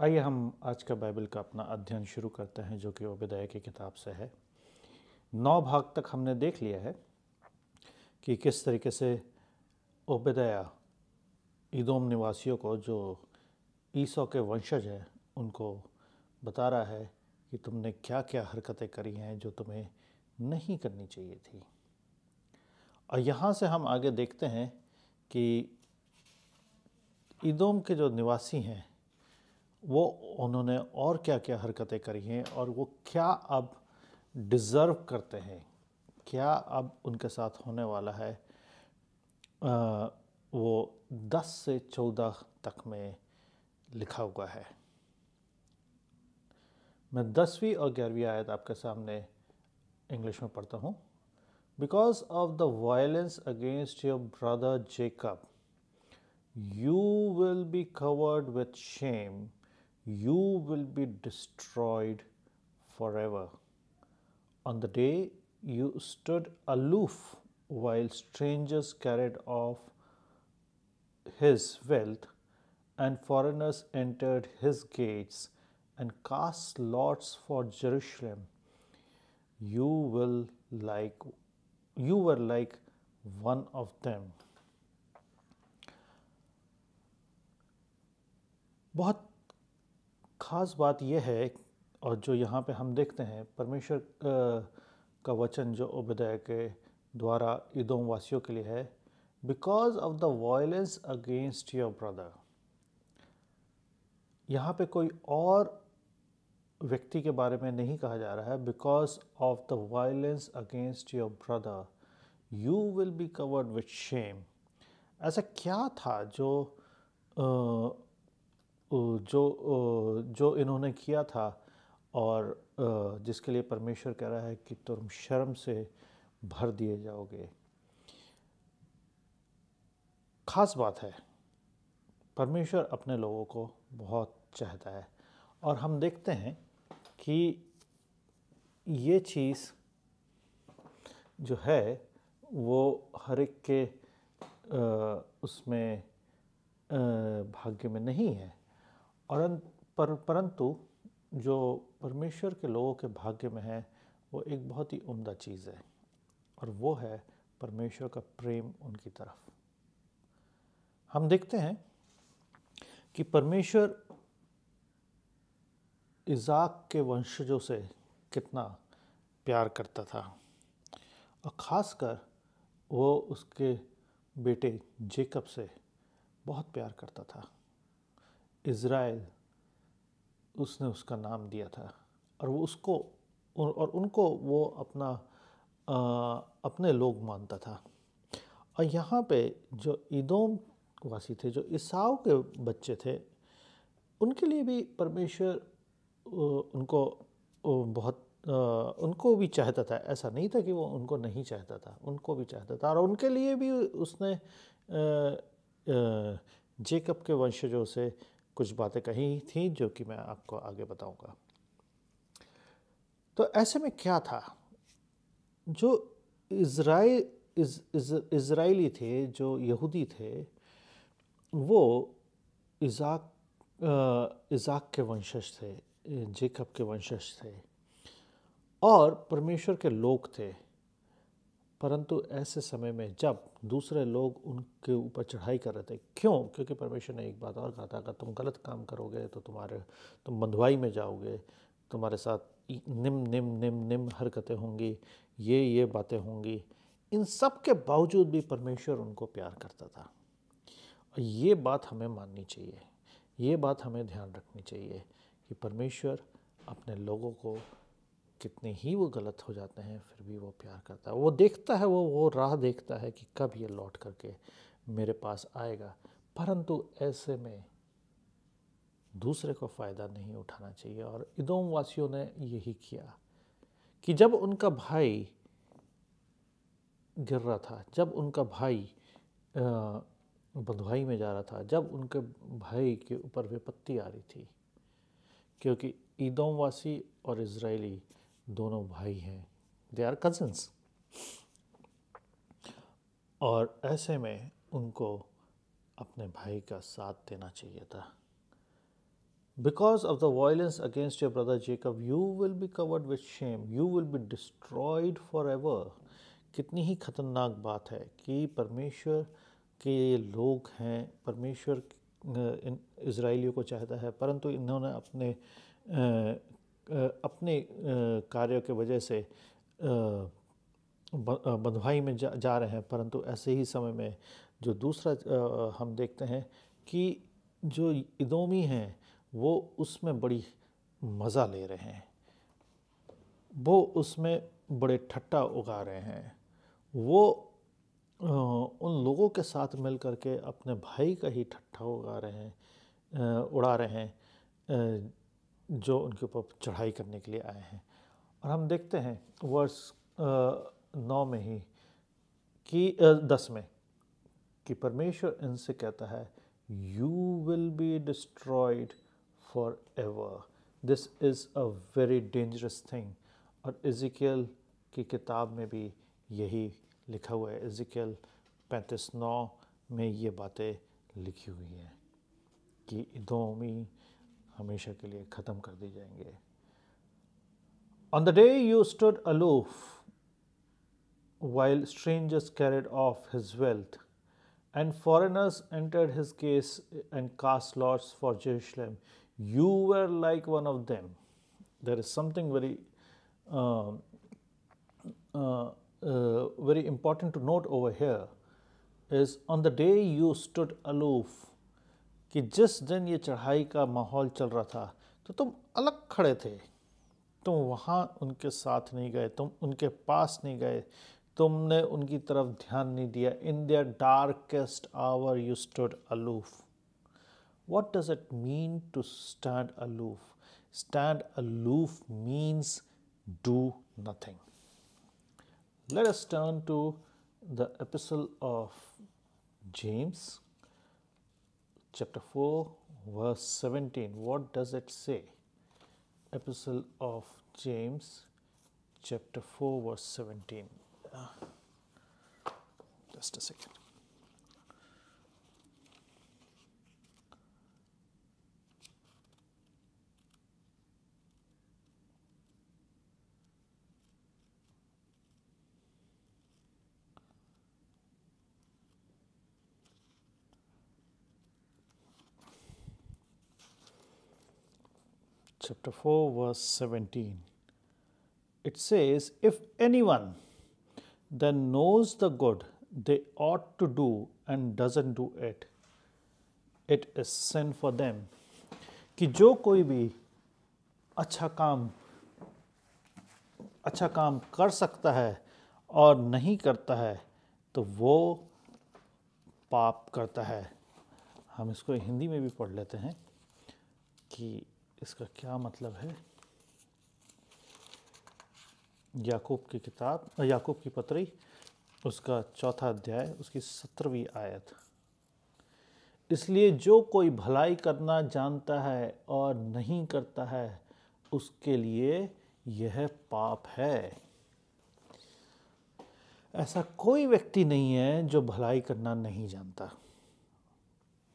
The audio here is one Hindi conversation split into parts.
आइए हम आज का बाइबल का अपना अध्ययन शुरू करते हैं, जो कि ओबेदिय्याह की किताब से है। 9 भाग तक हमने देख लिया है कि किस तरीके से ओबेदिय्याह इदोम निवासियों को, जो ईसौ के वंशज हैं, उनको बता रहा है कि तुमने क्या क्या हरकतें करी हैं जो तुम्हें नहीं करनी चाहिए थी। और यहाँ से हम आगे देखते हैं कि इदोम के जो निवासी हैं वो उन्होंने और क्या क्या हरकतें करी हैं और वो क्या अब डिज़र्व करते हैं, क्या अब उनके साथ होने वाला है। वो 10 से 14 तक में लिखा हुआ है। मैं 10वीं और 11वीं आयत आपके सामने इंग्लिश में पढ़ता हूँ। Because of the violence against your brother Jacob you will be covered with shame, you will be destroyed forever. On the day you stood aloof while strangers carried off his wealth and foreigners entered his gates and cast lots for Jerusalem, you were like one of them. बहुत ख़ास बात यह है, और जो यहाँ पे हम देखते हैं परमेश्वर का वचन जो ओबेदिय्याह के द्वारा इदोम वासियों के लिए है। Because of the violence against your brother, यहाँ पे कोई और व्यक्ति के बारे में नहीं कहा जा रहा है। Because of the violence against your brother you will be covered with shame. ऐसा क्या था जो इन्होंने किया था और जिसके लिए परमेश्वर कह रहा है कि तुम शर्म से भर दिए जाओगे। खास बात है, परमेश्वर अपने लोगों को बहुत चाहता है और हम देखते हैं कि ये चीज़ जो है वो हर एक के उसमें भाग्य में नहीं है, और परंतु जो परमेश्वर के लोगों के भाग्य में है वो एक बहुत ही उम्दा चीज़ है, और वो है परमेश्वर का प्रेम उनकी तरफ। हम देखते हैं कि परमेश्वर इज़ाक के वंशजों से कितना प्यार करता था, और ख़ासकर वो उसके बेटे जेकब से बहुत प्यार करता था। इज़राइल उसने उसका नाम दिया था, और वो उसको और उनको वो अपने लोग मानता था। और यहाँ पे जो इदोम वासी थे, जो ईसाऊ के बच्चे थे, उनके लिए भी परमेश्वर उनको बहुत उनको भी चाहता था। ऐसा नहीं था कि वो उनको नहीं चाहता था, उनको भी चाहता था, और उनके लिए भी उसने जेकब के वंशजों से कुछ बातें कही थी जो कि मैं आपको आगे बताऊंगा। तो ऐसे में क्या था, जो इज़राइली थे, जो यहूदी थे, वो इज़ाक के वंशज थे, जेकब के वंशज थे और परमेश्वर के लोग थे। परंतु ऐसे समय में जब दूसरे लोग उनके ऊपर चढ़ाई कर रहे थे, क्यों? क्योंकि परमेश्वर ने एक बात और कहा था, अगर तुम गलत काम करोगे तो तुम बंधुआई में जाओगे, तुम्हारे साथ निम्न हरकतें होंगी, ये बातें होंगी। इन सब के बावजूद भी परमेश्वर उनको प्यार करता था, और ये बात हमें माननी चाहिए, ये बात हमें ध्यान रखनी चाहिए कि परमेश्वर अपने लोगों को, कितने ही वो गलत हो जाते हैं, फिर भी वो प्यार करता है। वो देखता है, वो राह देखता है कि कब ये लौट करके मेरे पास आएगा। परंतु ऐसे में दूसरे को फ़ायदा नहीं उठाना चाहिए, और इदोम वासियों ने यही किया कि जब उनका भाई गिर रहा था, जब उनका भाई बंधुआई में जा रहा था, जब उनके भाई के ऊपर विपत्ति आ रही थी, क्योंकि इदोम वासी और इज़राइली दोनों भाई हैं, दे आर कज़न्स, और ऐसे में उनको अपने भाई का साथ देना चाहिए था। Because of the violence against your brother Jacob, you will be covered with shame, you will be destroyed forever. कितनी ही खतरनाक बात है कि परमेश्वर के ये लोग हैं, परमेश्वर इन इज़राइलियों को चाहता है, परंतु इन्होंने अपने कार्यों के वजह से बंधुआई में जा रहे हैं। परंतु ऐसे ही समय में जो दूसरा हम देखते हैं कि जो इदोमी हैं वो उसमें बड़ी मज़ा ले रहे हैं, वो उसमें बड़े ठट्टा उगा रहे हैं, वो उन लोगों के साथ मिल कर के अपने भाई का ही ठट्ठा उड़ा रहे हैं जो उनके ऊपर चढ़ाई करने के लिए आए हैं। और हम देखते हैं वर्ष 9 में ही कि 10 में कि परमेश्वर इनसे कहता है, you will be destroyed for ever. This is a very dangerous thing. और इज़िकियल की किताब में भी यही लिखा हुआ है। इज़िकियल 35:9 में ये बातें लिखी हुई हैं कि इदोमी हमेशा के लिए ख़त्म कर दी जाएंगे। On the day you stood aloof while strangers carried off his wealth and foreigners entered his gates and cast lots for Jerusalem, you were like one of them. There is something very important to note over here is on the day you stood aloof, कि जिस दिन ये चढ़ाई का माहौल चल रहा था तो तुम अलग खड़े थे, तुम वहाँ उनके साथ नहीं गए, तुम उनके पास नहीं गए, तुमने उनकी तरफ ध्यान नहीं दिया। In their darkest hour you stood aloof. What does it mean to stand aloof? Stand aloof means do nothing. Let us turn to the epistle of James, chapter 4, verse 17. What does it say? Epistle of James, chapter 4, verse 17. Just a second. Chapter 4, verse 17. It says, if anyone then knows the good they ought to do and doesn't do it, it is sin for them. कि जो कोई भी अच्छा काम कर सकता है और नहीं करता है तो वो पाप करता है। हम इसको हिंदी में भी पढ़ लेते हैं कि इसका क्या मतलब है। याकूब की किताब, याकूब की पत्री, उसका 4 अध्याय, उसकी 17वीं आयत। इसलिए जो कोई भलाई करना जानता है और नहीं करता है उसके लिए यह पाप है। ऐसा कोई व्यक्ति नहीं है जो भलाई करना नहीं जानता।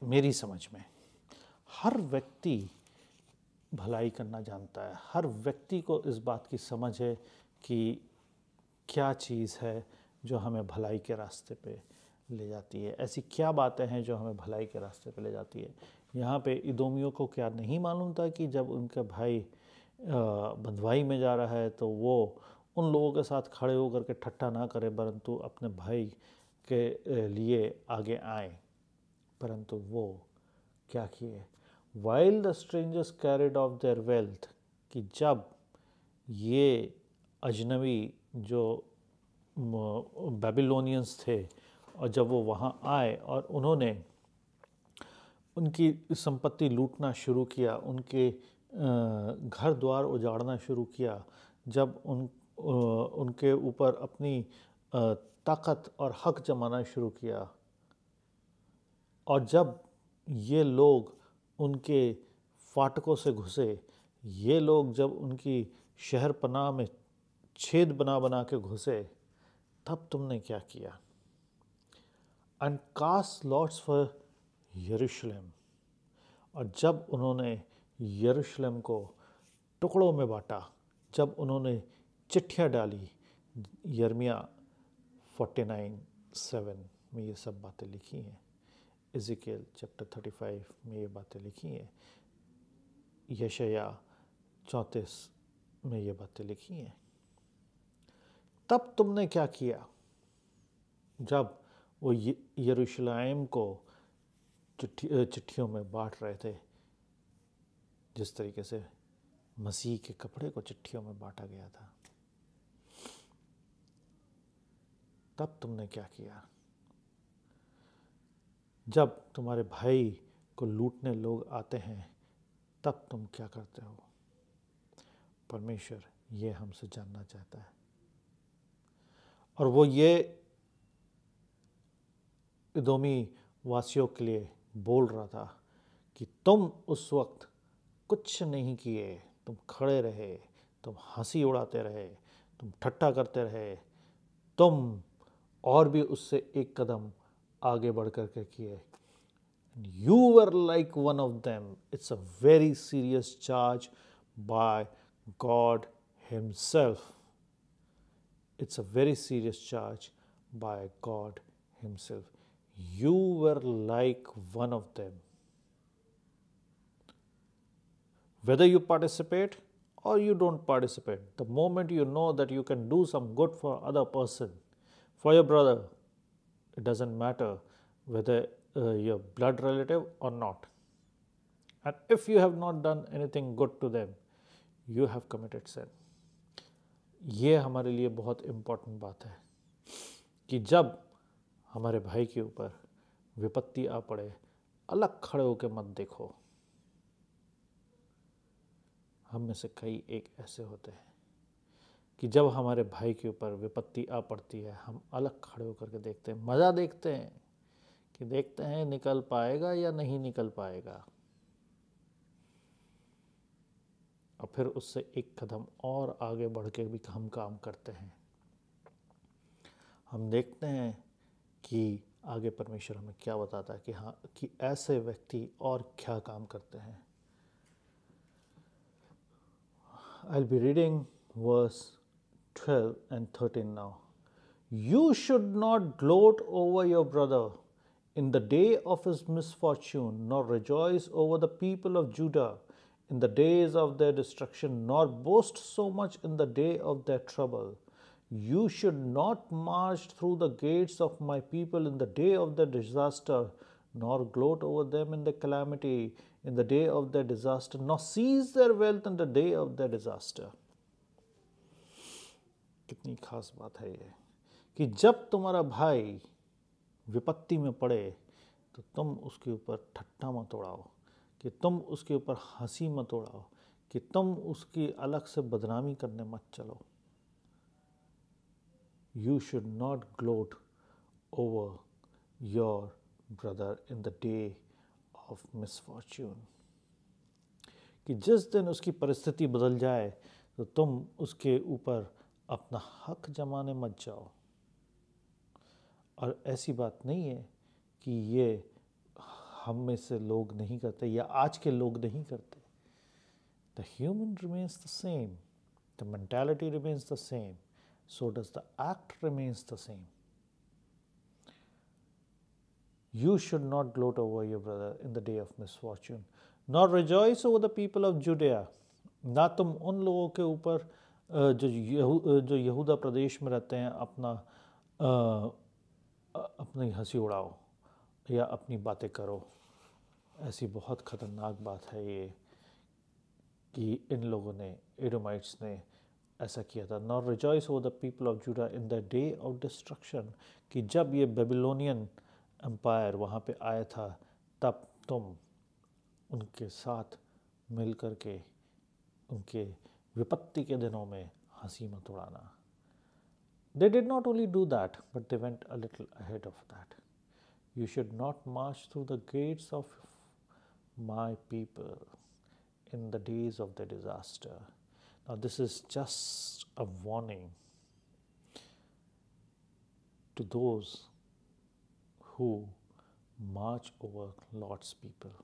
मेरी समझ में हर व्यक्ति भलाई करना जानता है। हर व्यक्ति को इस बात की समझ है कि क्या चीज़ है जो हमें भलाई के रास्ते पे ले जाती है, ऐसी क्या बातें हैं जो हमें भलाई के रास्ते पे ले जाती है। यहाँ पे इदोमियों को क्या नहीं मालूम था कि जब उनका भाई बंधुआई में जा रहा है तो वो उन लोगों के साथ खड़े होकर के ठट्ठा ना करे, परंतु अपने भाई के लिए आगे आए। परंतु वो क्या किए? While the strangers carried off their wealth, कि जब ये अजनबी जो बेबीलोनियंस थे और जब वो वहाँ आए और उन्होंने उनकी संपत्ति लूटना शुरू किया, उनके घर द्वार उजाड़ना शुरू किया, जब उनके ऊपर अपनी ताकत और हक जमाना शुरू किया, और जब ये लोग उनके फाटकों से घुसे, ये लोग जब उनकी शहर पनाह में छेद बना के घुसे, तब तुमने क्या किया? एंड कास्ट लॉट्स फॉर यरूशलेम। और जब उन्होंने यरूशलेम को टुकड़ों में बांटा, जब उन्होंने चिट्ठियाँ डाली। यर्मिया 49:7 में ये सब बातें लिखी हैं। इज़िकियल चैप्टर 35 में ये बातें लिखी हैं। यशाया 34 में ये बातें लिखी हैं। तब तुमने क्या किया जब वो यरूशलेम को चिट्ठियों में बांट रहे थे, जिस तरीके से मसीह के कपड़े को चिट्ठियों में बांटा गया था? तब तुमने क्या किया जब तुम्हारे भाई को लूटने लोग आते हैं? तब तुम क्या करते हो? परमेश्वर ये हमसे जानना चाहता है। और वो ये इदोमी वासियों के लिए बोल रहा था कि तुम उस वक्त कुछ नहीं किए, तुम खड़े रहे, तुम हंसी उड़ाते रहे, तुम ठट्ठा करते रहे, तुम और भी उससे एक कदम आगे बढ़ कर के किए। You were like one of them. It's a very serious charge by God Himself. It's a very serious charge by God Himself. You were like one of them. Whether you participate or you don't participate, the moment you know that you can do some good for other person, for your brother, it doesn't matter whether your blood relative or not. And if you have not done anything good to them, you have committed sin. ये हमारे लिए बहुत इम्पोर्टेंट बात है कि जब हमारे भाई के ऊपर विपत्ति आ पड़े, अलग खड़े होकर मत देखो। हम में से कई एक ऐसे होते हैं कि जब हमारे भाई के ऊपर विपत्ति आ पड़ती है, हम अलग खड़े होकर के देखते हैं, मज़ा देखते हैं कि देखते हैं निकल पाएगा या नहीं निकल पाएगा, और फिर उससे एक कदम और आगे बढ़ के भी हम काम करते हैं। हम देखते हैं कि आगे परमेश्वर हमें क्या बताता है कि हाँ, कि ऐसे व्यक्ति और क्या काम करते हैं। I'll be reading verse 12 and 13 now. You should not gloat over your brother in the day of his misfortune, nor rejoice over the people of Judah in the days of their destruction, nor boast so much in the day of their trouble. You should not march through the gates of my people in the day of their disaster, nor gloat over them in the calamity in the day of their disaster, nor seize their wealth in the day of their disaster. कितनी खास बात है ये कि जब तुम्हारा भाई विपत्ति में पड़े तो तुम उसके ऊपर ठट्ठा मत उड़ाओ, कि तुम उसके ऊपर हंसी मत उड़ाओ, कि तुम उसकी अलग से बदनामी करने मत चलो। You should not gloat over your brother in the day of misfortune. कि जिस दिन उसकी परिस्थिति बदल जाए तो तुम उसके ऊपर अपना हक जमाने मत जाओ। और ऐसी बात नहीं है कि ये हम में से लोग नहीं करते या आज के लोग नहीं करते। The human remains the same, the mentality remains the same, so does the act remains the same. You should not gloat over your brother in the day of misfortune, nor rejoice over the people of Judea. ना तुम उन लोगों के ऊपर जो यहूदा प्रदेश में रहते हैं अपनी हंसी उड़ाओ या अपनी बातें करो। ऐसी बहुत ख़तरनाक बात है ये कि इन लोगों ने, एडोमाइट्स ने ऐसा किया था। Not rejoice over the people of JUDA in the day of destruction, कि जब ये बेबीलोनियन एम्पायर वहाँ पे आया था तब तुम उनके साथ मिल कर के उनके विपत्ति के दिनों में हंसी मत उड़ाना। They did not only do that, but they went a little ahead of that. You should not march through the gates of my people in the days of the disaster. Now, this is just a warning to those who march over Lord's people.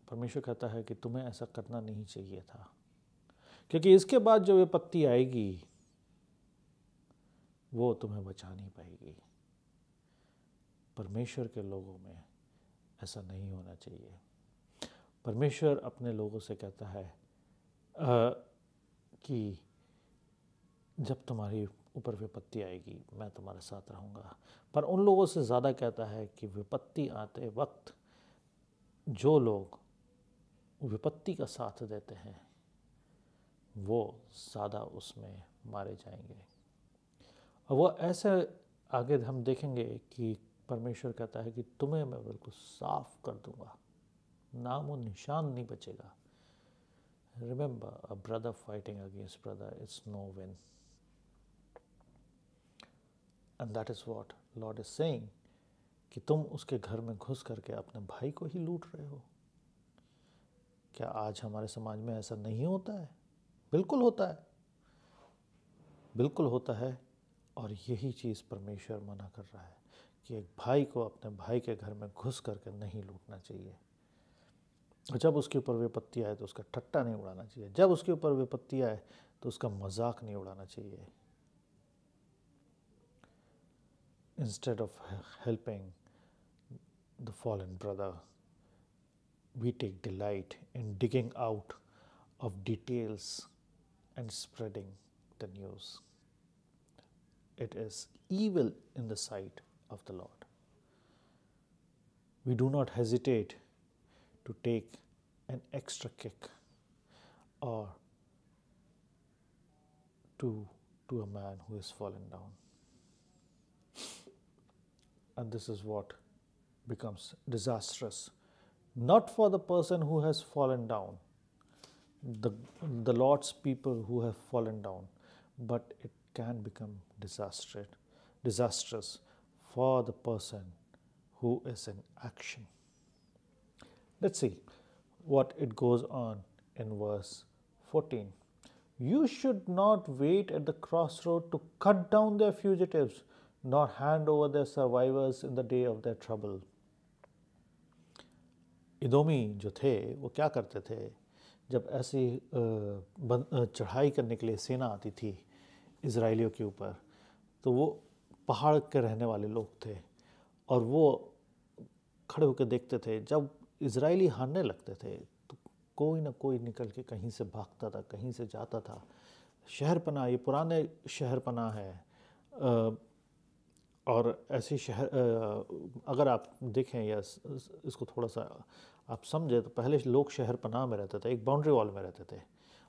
परमेश्वर कहता है कि तुम्हें ऐसा करना नहीं चाहिए था, क्योंकि इसके बाद जो विपत्ति आएगी वो तुम्हें बचा नहीं पाएगी। परमेश्वर के लोगों में ऐसा नहीं होना चाहिए। परमेश्वर अपने लोगों से कहता है कि जब तुम्हारी ऊपर विपत्ति आएगी मैं तुम्हारे साथ रहूँगा। पर उन लोगों से ज़्यादा कहता है कि विपत्ति आते वक्त जो लोग विपत्ति का साथ देते हैं वो ज़्यादा उसमें मारे जाएंगे। और वो ऐसे आगे हम देखेंगे कि परमेश्वर कहता है कि तुम्हें मैं बिल्कुल साफ कर दूंगा, नामो निशान नहीं बचेगा। Remember, a brother fighting against brother it's no win, and that is what Lord is saying कि तुम उसके घर में घुस करके अपने भाई को ही लूट रहे हो। क्या आज हमारे समाज में ऐसा नहीं होता है? बिल्कुल होता है, बिल्कुल होता है। और यही चीज़ परमेश्वर मना कर रहा है कि एक भाई को अपने भाई के घर में घुस करके नहीं लूटना चाहिए। और जब उसके ऊपर विपत्ति आए तो उसका ठट्टा नहीं उड़ाना चाहिए। जब उसके ऊपर विपत्ति आए तो उसका मजाक नहीं उड़ाना चाहिए। Instead of helping the fallen brother, we take delight in digging out of details and spreading the news. It is evil in the sight of the Lord. We do not hesitate to take an extra kick or to a man who has fallen down. And this is what becomes disastrous. Not for the person who has fallen down, the Lord's people who have fallen down, but it can become disastrous for the person who is in action. Let's see what it goes on in verse 14. You should not wait at the crossroad to cut down their fugitives, nor hand over their survivors in the day of their trouble. इदोमी जो थे वो क्या करते थे, जब ऐसी चढ़ाई करने के लिए सेना आती थी इज़राइलियों के ऊपर, तो वो पहाड़ के रहने वाले लोग थे और वो खड़े होकर देखते थे। जब इज़राइली हारने लगते थे तो कोई ना कोई निकल के कहीं से भागता था, कहीं से जाता था। शहर पनाह, ये पुराने शहर पनाह है। और ऐसे शहर अगर आप देखें या इसको थोड़ा सा आप समझे तो पहले लोग शहर पनाह में रहते थे, एक बाउंड्री वॉल में रहते थे,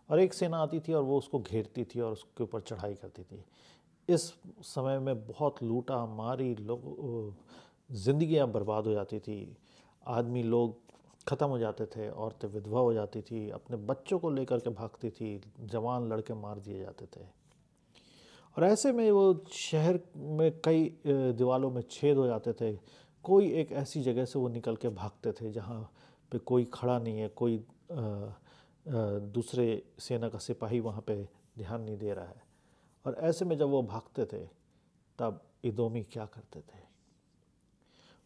और एक सेना आती थी और वो उसको घेरती थी और उसके ऊपर चढ़ाई करती थी। इस समय में बहुत लूटा मारी, लोग ज़िंदगियाँ बर्बाद हो जाती थी, आदमी लोग ख़त्म हो जाते थे, औरतें विधवा हो जाती थी, अपने बच्चों को लेकर के भागती थी, जवान लड़के मार दिए जाते थे। और ऐसे में वो शहर में कई दीवारों में छेद हो जाते थे। कोई एक ऐसी जगह से वो निकल के भागते थे जहाँ पे कोई खड़ा नहीं है, कोई दूसरे सेना का सिपाही वहाँ पे ध्यान नहीं दे रहा है। और ऐसे में जब वो भागते थे तब इदोमी क्या करते थे,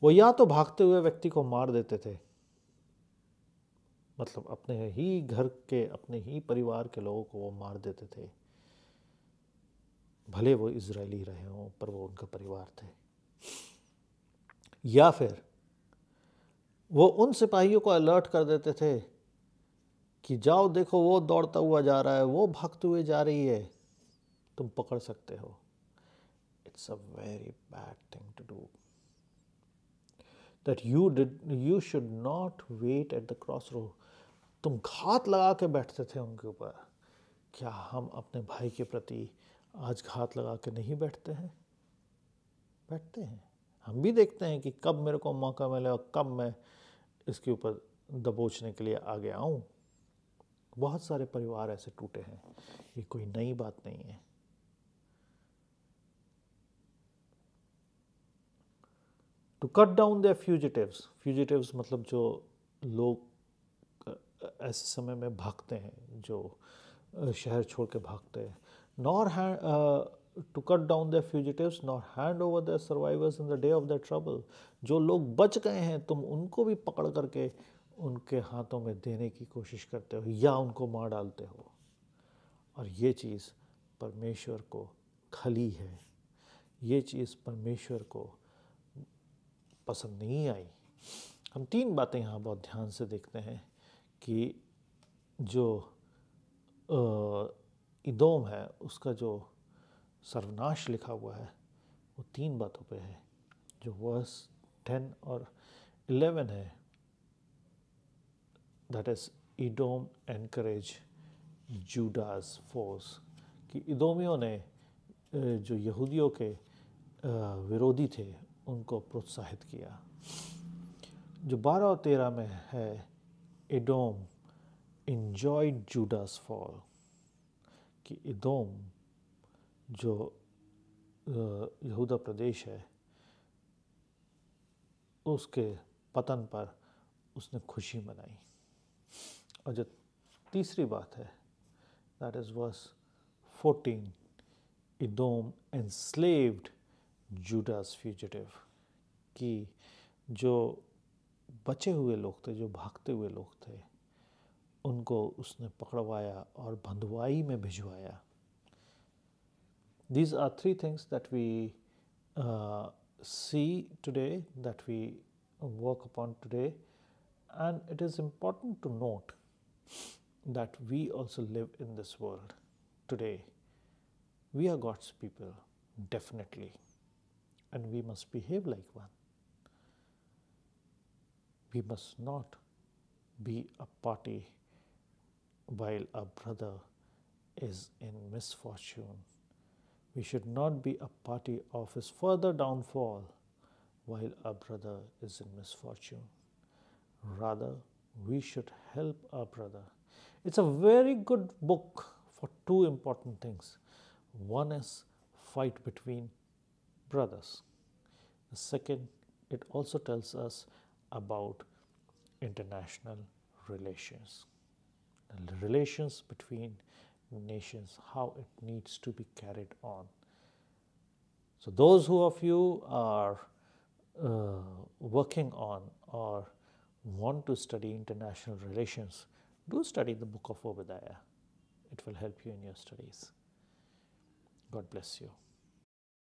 वो या तो भागते हुए व्यक्ति को मार देते थे, मतलब अपने ही घर के, अपने ही परिवार के लोगों को वो मार देते थे, भले वो इजरायली रहे हों पर वो उनका परिवार थे। या फिर वो उन सिपाहियों को अलर्ट कर देते थे कि जाओ देखो वो दौड़ता हुआ जा रहा है, वो भागते हुए जा रही है, तुम पकड़ सकते हो। It's a very bad thing to do, that you should not wait at the cross road. तुम घात लगा के बैठते थे उनके ऊपर। क्या हम अपने भाई के प्रति आज घात लगा के नहीं बैठते हैं? बैठते हैं। हम भी देखते हैं कि कब मेरे को मौका मिले और कब मैं इसके ऊपर दबोचने के लिए आगे आऊं। बहुत सारे परिवार ऐसे टूटे हैं, ये कोई नई बात नहीं है। To cut down their fugitives, fugitives मतलब जो लोग ऐसे समय में भागते हैं, जो शहर छोड़ के भागते हैं। Nor to cut down their fugitives nor hand over their survivors in the day of their trouble. जो लोग बच गए हैं तुम उनको भी पकड़ करके उनके हाथों में देने की कोशिश करते हो या उनको मार डालते हो। और ये चीज़ परमेश्वर को खली है, ये चीज़ परमेश्वर को पसंद नहीं आई। हम तीन बातें यहाँ बहुत ध्यान से देखते हैं कि जो इदोम है उसका जो सर्वनाश लिखा हुआ है वो तीन बातों पे है। जो वर्स 10 और 11 है, that is Edom encourage Judas force, कि इदोमियों ने जो यहूदियों के विरोधी थे उनको प्रोत्साहित किया। जो 12 और 13 में है, इदोम enjoyed जूडास फॉल, कि इदोम जो यहूदा प्रदेश है उसके पतन पर उसने खुशी मनाई। और जो तीसरी बात है, that is verse 14, Edom enslaved Judah's fugitive, कि जो बचे हुए लोग थे, जो भागते हुए लोग थे, उनको उसने पकड़वाया और बंधुआई में भिजवाया। These are three things that we see today, that we work upon today, and it is important to note that we also live in this world today. We are God's people, definitely, and we must behave like one. We must not be a party while a brother is in misfortune. We should not be a party of his further downfall while our brother is in misfortune. Rather, we should help our brother. It's a very good book for two important things. One is fight between brothers. The second, it also tells us about international relations. The relations between nations, how it needs to be carried on. So those who of you are working on or want to study international relations, do study the book of Obadiah. It will help you in your studies. God bless you.